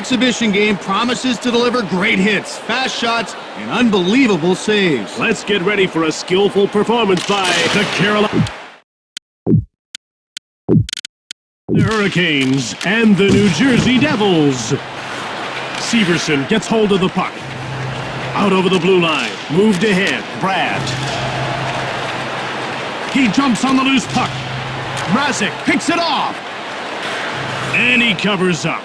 Exhibition game promises to deliver great hits, fast shots, and unbelievable saves. Let's get ready for a skillful performance by the Carolina Hurricanes and the New Jersey Devils. Severson gets hold of the puck. Out over the blue line. Moved ahead. Brad. He jumps on the loose puck. Mrazek picks it off. And he covers up.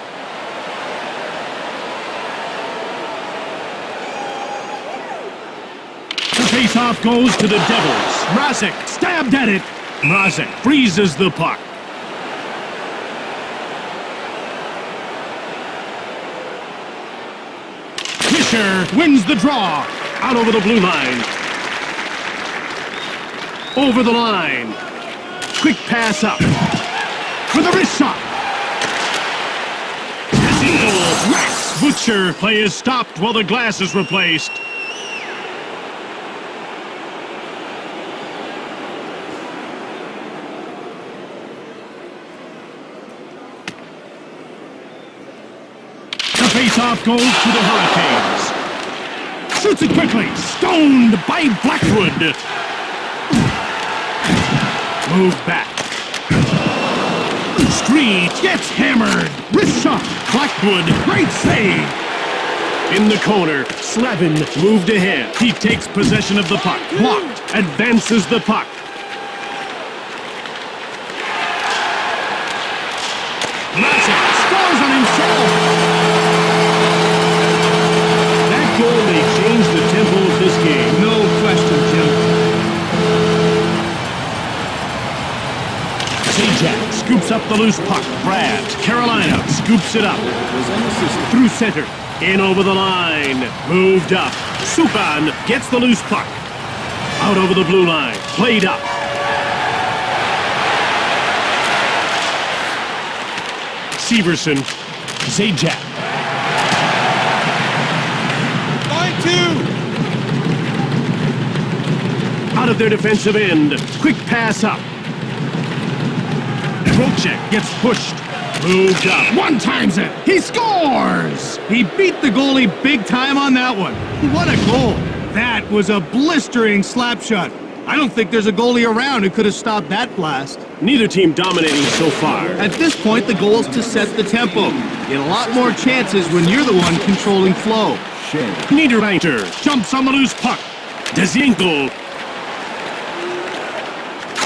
The face-off goes to the Devils. Mrazek stabbed at it. Mrazek freezes the puck. Fisher wins the draw. Out over the blue line. Over the line. Quick pass up. For the wrist shot. Eagle whacks. Butcher. Play is stopped while the glass is replaced. The face-off goes to the Hurricanes. Shoots it quickly. Stoned by Blackwood. Move back. Street gets hammered. Wrist shot. Blackwood. Great save. In the corner. Slavin moved ahead. He takes possession of the puck. Blocked. Advances the puck. Mrazek scores on himself. That goal may change the tempo of this game. No question, Jim. Zajac scoops up the loose puck. Brad. Carolina scoops it up. Through center. In over the line. Moved up. Subban gets the loose puck. Out over the blue line. Played up. Severson. Zajac. Line two. Out of their defensive end. Quick pass up. Trocheck gets pushed. Moved up. One-times it. He scores! He beat the goalie big time on that one. What a goal. That was a blistering slap shot. I don't think there's a goalie around who could have stopped that blast. Neither team dominating so far. At this point, the goal is to set the tempo. Get a lot more chances when you're the one controlling flow. Niederreiter jumps on the loose puck. Dzingel.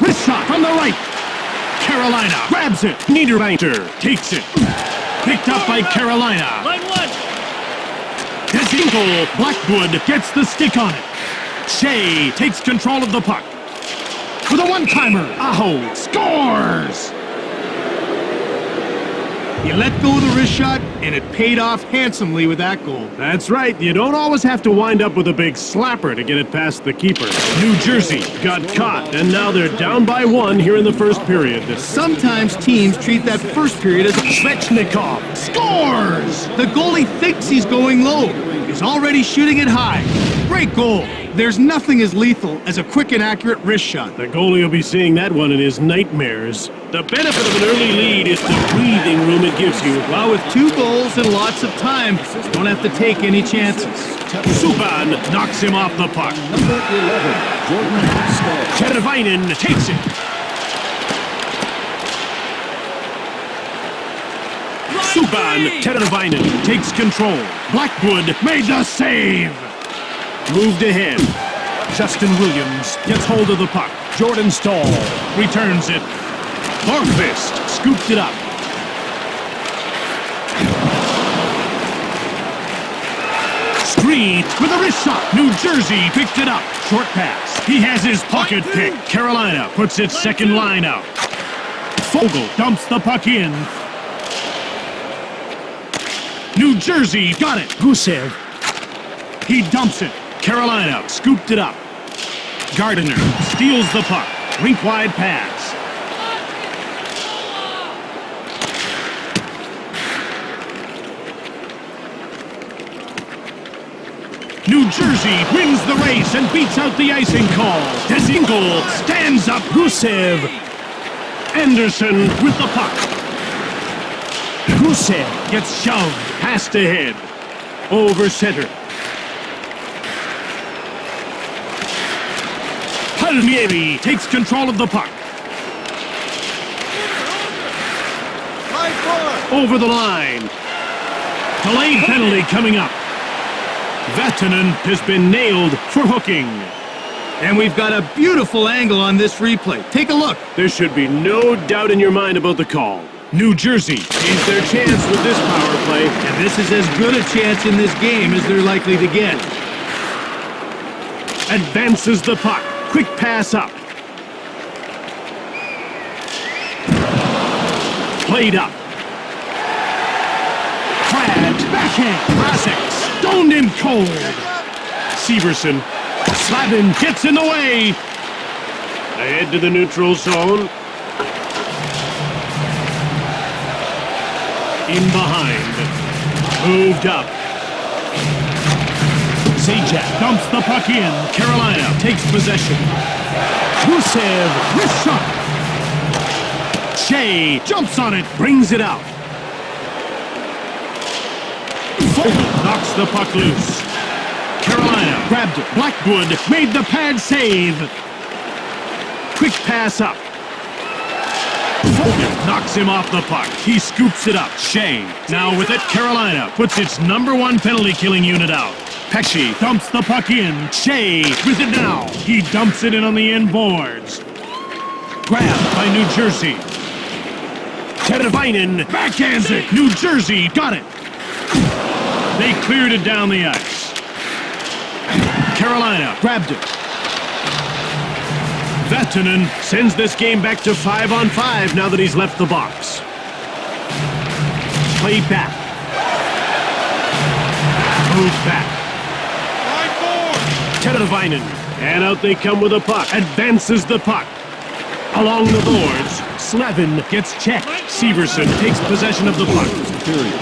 Wrist shot from the right. Carolina grabs it. Niederreiter takes it. Picked up by Carolina. Line one. Dzingel. Blackwood gets the stick on it. Shea takes control of the puck. With a one-timer. Aho scores! He let go of the wrist shot, and it paid off handsomely with that goal. That's right. You don't always have to wind up with a big slapper to get it past the keeper. New Jersey got caught, and now they're down by one here in the first period. Sometimes teams treat that first period as a Svechnikov scores! The goalie thinks he's going low. He's already shooting it high. Great goal. There's nothing as lethal as a quick and accurate wrist shot. The goalie will be seeing that one in his nightmares. The benefit of an early lead is the breathing room it gives you. Well, with 2 goals and lots of time, you don't have to take any chances. Subban knocks him off the puck. Number 11, Jordan Stahl. Tervainen takes it. Subban, Tervainen takes control. Blackwood made the save. Moved ahead. Justin Williams gets hold of the puck. Jordan Stahl returns it. Hornqvist scooped it up. Street with a wrist shot. New Jersey picked it up. Short pass. He has his pocket pick. Carolina puts its second line out. Fogle dumps the puck in. New Jersey got it. Gusev. He dumps it. Carolina scooped it up. Gardiner steals the puck. Rink-wide pass. New Jersey wins the race and beats out the icing call. Dzingel stands up. Gusev. Anderson with the puck. Gusev gets shoved. Passed ahead. Over center. Palmieri takes control of the puck. Over the line. Delayed penalty coming up. Vatanen has been nailed for hooking. And we've got a beautiful angle on this replay. Take a look. There should be no doubt in your mind about the call. New Jersey sees their chance with this power play. And this is as good a chance in this game as they're likely to get. Advances the puck. Quick pass up. Played up. Pratt, backhand. Rasek stoned him cold. Severson, Slavin gets in the way. Ahead to the neutral zone. In behind. Moved up. Zajac dumps the puck in. Carolina takes possession. Gusev, wrist shot. Shea jumps on it, brings it out. Foden knocks the puck loose. Carolina grabbed it. Blackwood made the pad save. Quick pass up. Foden knocks him off the puck. He scoops it up. Shea now with it. Carolina puts its #1 penalty killing unit out. Pesci dumps the puck in. Shea with it now. He dumps it in on the inboards. Grabbed by New Jersey. Teravainen backhands it. New Jersey got it. They cleared it down the ice. Carolina grabbed it. Vatanen sends this game back to 5-on-5 now that he's left the box. Play back. Move back. Teravainen. And out they come with a puck. Advances the puck. Along the boards. Slavin gets checked. Severson takes possession of the puck. Period.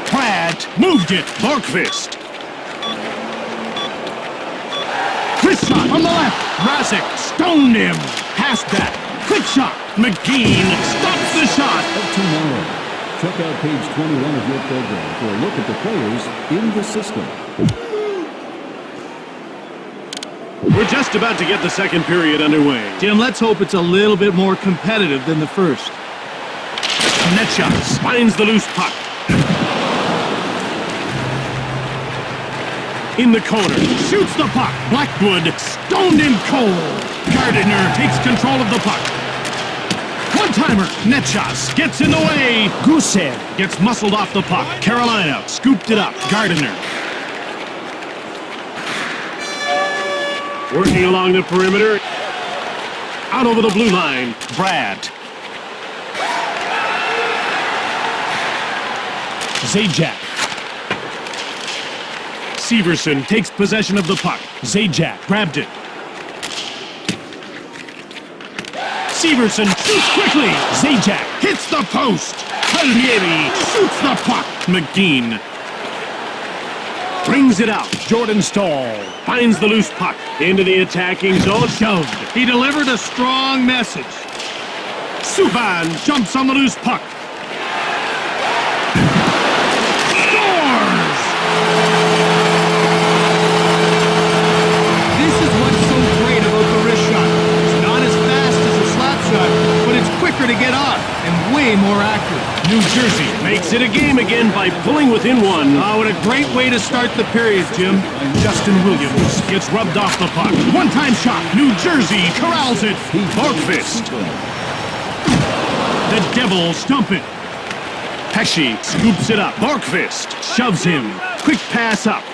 Pratt moved it. Borkvist. Wrist shot from the left. Rasek stoned him. Pass back. Quick shot. McGean stops the shot. Up to now. Check out page 21 of your program for a look at the players in the system. We're just about to get the second period underway. Jim, let's hope it's a little bit more competitive than the first. Net shots. Finds the loose puck. In the corner. Shoots the puck. Blackwood stoned him cold. Gardiner takes control of the puck. One-timer. Net shots. Gets in the way. Gusev gets muscled off the puck. Carolina scooped it up. Gardiner. Working along the perimeter. Out over the blue line. Brad. Zajac. Severson takes possession of the puck. Zajac grabbed it. Severson shoots quickly. Zajac hits the post. Palmieri shoots the puck. McGean brings it out. Jordan Stahl finds the loose puck into the attacking zone. Shoved. He delivered a strong message. Subban jumps on the loose puck. Scores! This is what's so great about the wrist shot. It's not as fast as a slap shot, but it's quicker to get off and way more accurate. New Jersey makes it a game again by pulling within one. Oh, what a great way to start the period, Jim. Justin Williams gets rubbed off the puck. One-time shot. New Jersey corrals it. Borkvist. The Devils dump it. Pesci scoops it up. Borkvist shoves him. Quick pass up.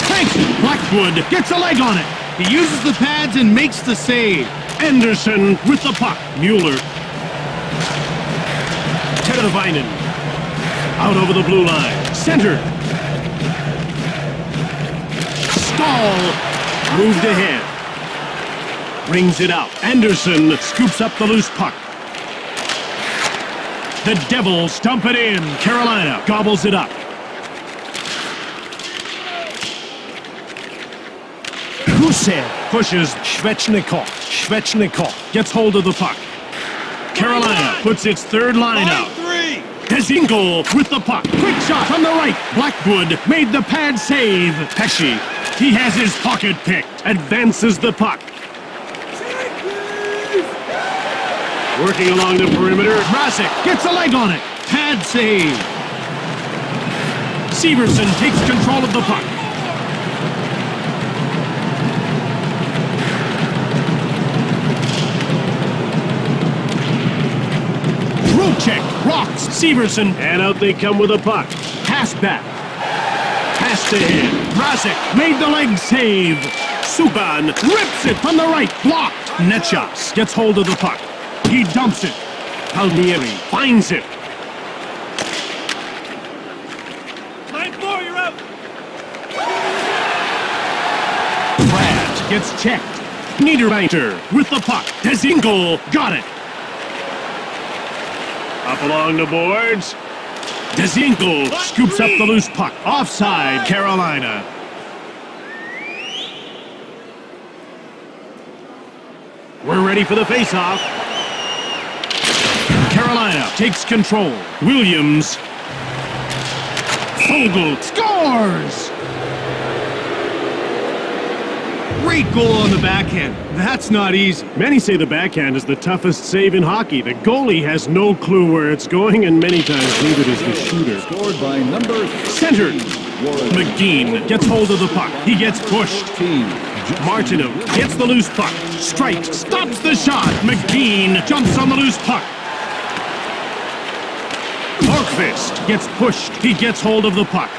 Thanks. Blackwood gets a leg on it. He uses the pads and makes the save. Anderson with the puck. Mueller. Teravainen. Out over the blue line. Center. Stahl. Moved ahead. Brings it out. Anderson scoops up the loose puck. The Devils dump it in. Carolina gobbles it up. Gusev pushes Svechnikov. Svechnikov gets hold of the puck. Carolina puts its third line out. Dezingle with the puck. Quick shot on the right. Blackwood made the pad save. Pesci, he has his pocket picked. Advances the puck. Working along the perimeter. Mrazek gets a leg on it. Pad save. Severson takes control of the puck. Check, rocks, Severson, and out they come with a puck. Pass back. Pass to him. Mrazek made the leg save. Subban rips it from the right, blocked. Netchas gets hold of the puck. He dumps it. Palmieri finds it. Line 4, you're out. Brad gets checked. Niederreiter with the puck. Dezingle got it. Up along the boards. Dezingle scoops up the loose puck. Offside, Carolina. We're ready for the faceoff. Carolina takes control. Williams. Fogle scores! Great goal on the backhand. That's not easy. Many say the backhand is the toughest save in hockey. The goalie has no clue where it's going, and many times neither does the shooter. Scored by number Centered. Warren. McGinn gets hold of the puck. He gets pushed. Martinov gets the loose puck. Strikes. Stops the shot. McGinn jumps on the loose puck. Horkvist gets pushed. He gets hold of the puck.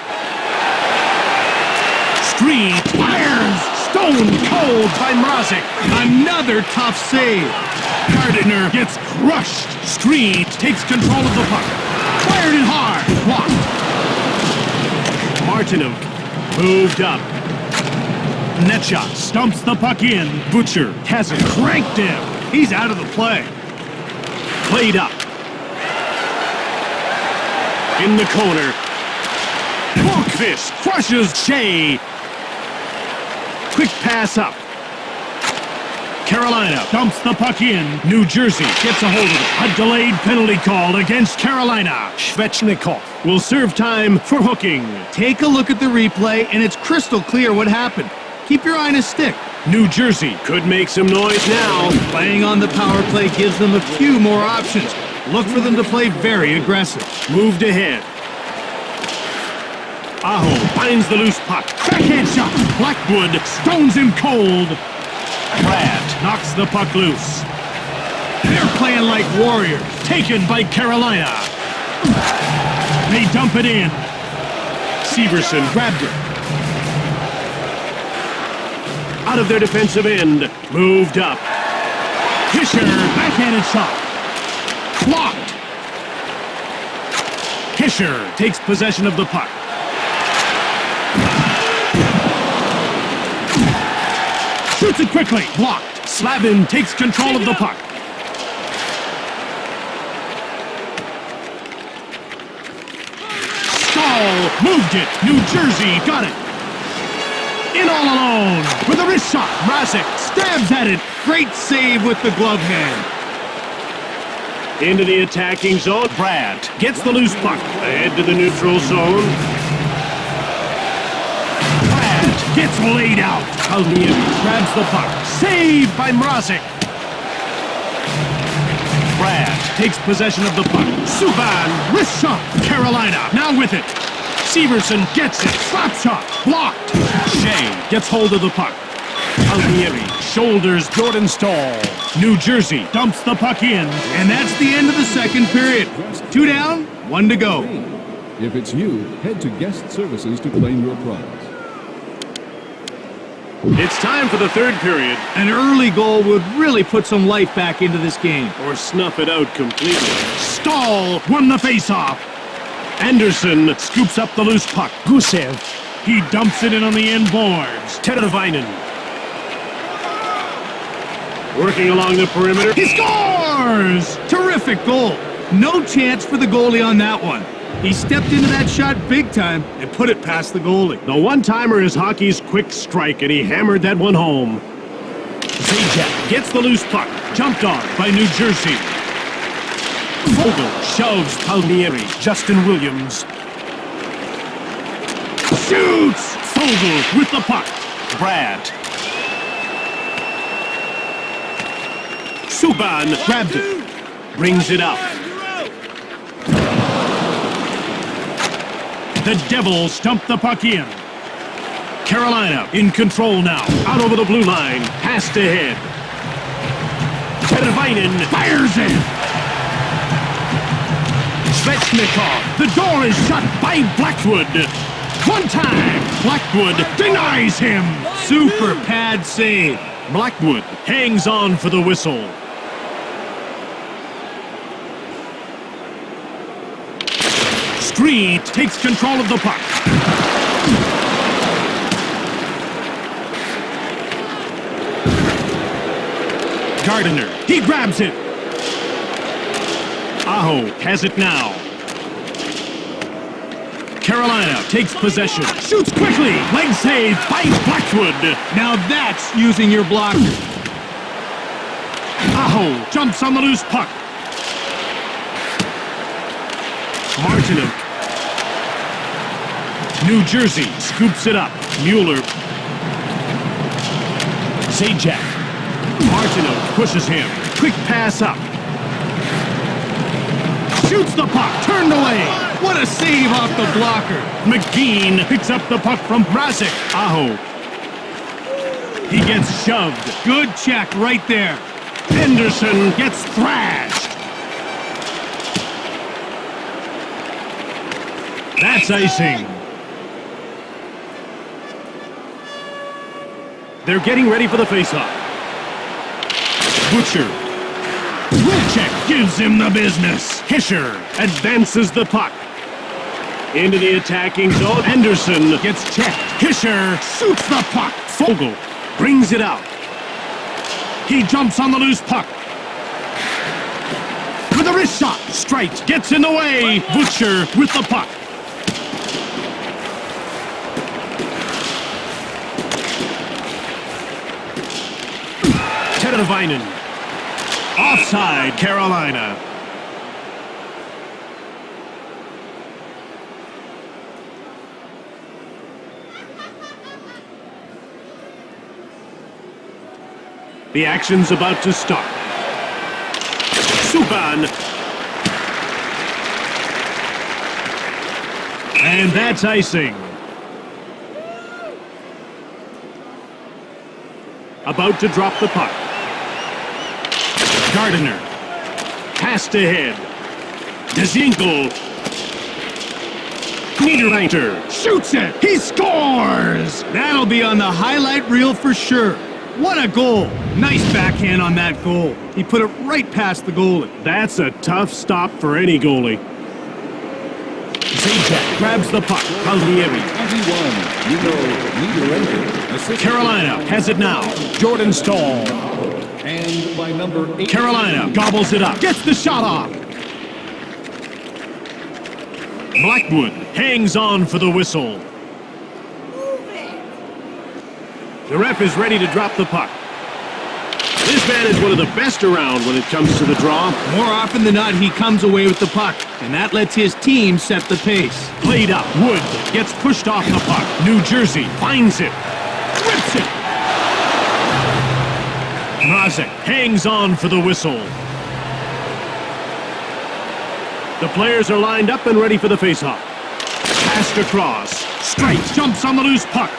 Screen. Fires. Stone cold by Mrazek. Another tough save. Gardiner gets crushed. Screen takes control of the puck. Fired it hard. Blocked. Martinov moved up. Netshot stumps the puck in. Butcher has it cranked him. He's out of the play. Played up. In the corner. Horkvist crushes Shea. Quick pass up. Carolina dumps the puck in. New Jersey gets a hold of it. A delayed penalty call against Carolina. Svechnikov will serve time for hooking. Take a look at the replay, and it's crystal clear what happened. Keep your eye on his stick. New Jersey could make some noise now. Playing on the power play gives them a few more options. Look for them to play very aggressive. Moved ahead. Aho finds the loose puck. Backhand shot. Blackwood stones him cold. Pratt knocks the puck loose. They're playing like warriors. Taken by Carolina. They dump it in. Severson grabbed it. Out of their defensive end. Moved up. Fisher backhanded shot. Blocked. Fisher takes possession of the puck. Shoots it quickly. Blocked. Slavin takes control of the puck. Stahl moved it. New Jersey got it. In all alone with a wrist shot. Mrazek stabs at it. Great save with the glove hand. Into the attacking zone. Brad gets the loose puck. Ahead to the neutral zone. Brad gets laid out. Palmieri grabs the puck. Saved by Mrazek. Brad takes possession of the puck. Subban, wrist shot. Carolina now with it. Severson gets it. Slap shot. Blocked. Shea gets hold of the puck. Palmieri shoulders Jordan Stahl. New Jersey dumps the puck in. And that's the end of the second period. 2 down, 1 to go. If it's you, head to Guest Services to claim your prize. It's time for the third period. An early goal would really put some life back into this game. Or snuff it out completely. Stahl won the faceoff. Anderson scoops up the loose puck. Gusev. He dumps it in on the end boards. Teravainen. Working along the perimeter. He scores! Terrific goal. No chance for the goalie on that one. He stepped into that shot big time and put it past the goalie. The one-timer is hockey's quick strike, and he hammered that one home. Zajac gets the loose puck. Jumped on by New Jersey. Vogel shoves Palmieri. Justin Williams shoots. Vogel with the puck. Brad. Subban grabbed it. Brings it up. The Devils dump the puck in. Carolina in control now. Out over the blue line. Passed ahead. Tervainen fires it. Svechnikov. The door is shut by Blackwood. One time. Blackwood denies him. Super pad save. Blackwood hangs on for the whistle. Street takes control of the puck. Gardiner, he grabs it. Aho has it now. Carolina takes possession. Shoots quickly. Leg save by Blackwood. Now that's using your blocker. Aho jumps on the loose puck. Martinuk. New Jersey scoops it up. Mueller. Zajac. Martinuk pushes him. Quick pass up. Shoots the puck. Turned away. What a save off the blocker. McGean picks up the puck from Mrazek. Aho. He gets shoved. Good check right there. Henderson gets thrashed. That's icing. They're getting ready for the faceoff. Butcher. Wilczek gives him the business. Hischer advances the puck. Into the attacking zone. Anderson gets checked. Hischer shoots the puck. Vogel brings it out. He jumps on the loose puck. With a wrist shot. Streit gets in the way. Butcher with the puck. Teravainen. Offside, Carolina. The action's about to start. Subban. And that's icing. About to drop the puck. Gardiner. Passed ahead. Dzingel. Niederreiter shoots it. He scores! That'll be on the highlight reel for sure. What a goal. Nice backhand on that goal. He put it right past the goalie. That's a tough stop for any goalie. Zajac grabs the puck. Palmieri. 21, Niederreiter. Carolina has it now. Jordan Stahl. And by number 8. Carolina gobbles it up. Gets the shot off. Blackwood hangs on for the whistle. The ref is ready to drop the puck. This man is one of the best around when it comes to the draw. More often than not, he comes away with the puck, and that lets his team set the pace. Played up. Wood gets pushed off the puck. New Jersey finds it. Rips it. Mrazek hangs on for the whistle. The players are lined up and ready for the faceoff. Passed across. Streit jumps on the loose puck.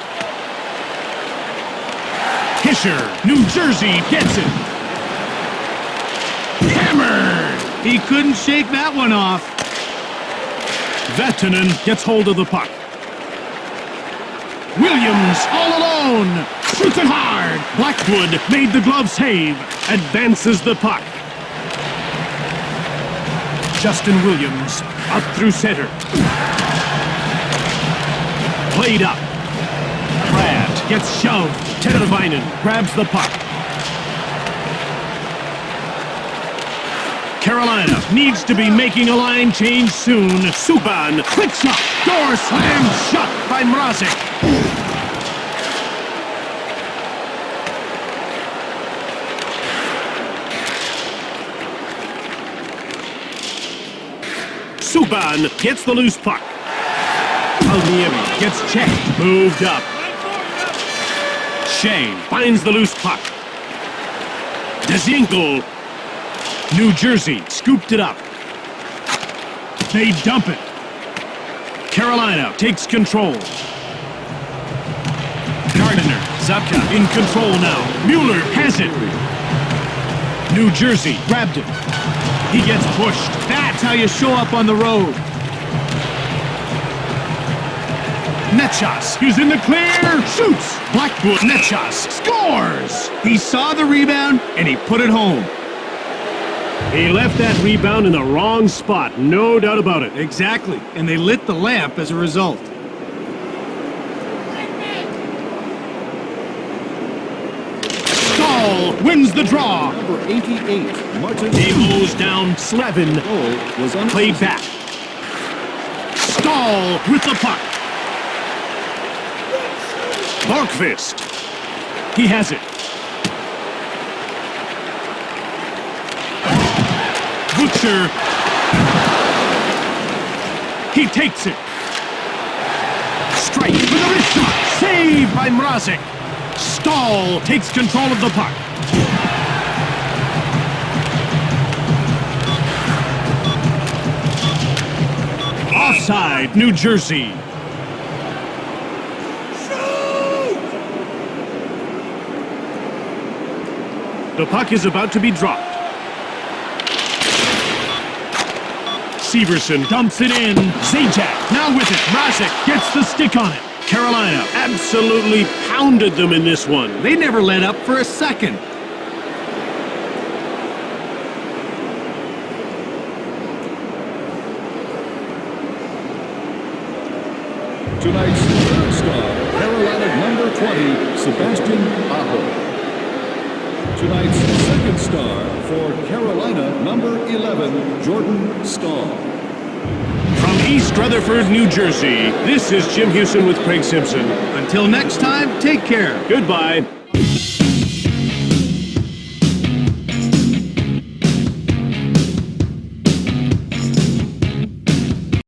Hischer, New Jersey gets it. Hammered. He couldn't shake that one off. Vatanen gets hold of the puck. Williams all alone. Shoots it hard. Blackwood made the glove save. Advances the puck. Justin Williams up through center. Played up. Brad gets shoved. Teravainen grabs the puck. Carolina needs to be making a line change soon. Subban, quick shot. Door slammed shut by Mrazek. Subban gets the loose puck. Palmieri gets checked. Moved up. Shea finds the loose puck. Dzingel. New Jersey scooped it up. They dump it. Carolina takes control. Gardiner. Zabka in control now. Mueller has it. New Jersey grabbed it. He gets pushed. That's how you show up on the road. Netchas, he's in the clear, shoots. Blackwood, Netchas scores. He saw the rebound, and he put it home. He left that rebound in the wrong spot, no doubt about it. Exactly, and they lit the lamp as a result. Stahl wins the draw. Number 88, Martin. He mows down Slavin. Goal was Played back. Stahl with the puck. Barkvist. He has it. Butcher. He takes it. Strike with a wrist shot. Saved by Mrazek. Stahl takes control of the puck. Offside, New Jersey. The puck is about to be dropped. Severson dumps it in. Zajac now with it. Mrazek gets the stick on it. Carolina absolutely pounded them in this one. They never let up for a second. Tonight's third star, Carolina number 20, Sebastian Aho. Tonight's second star for Carolina number 11, Jordan Stahl. From East Rutherford, New Jersey, this is Jim Houston with Craig Simpson. Until next time, take care. Goodbye.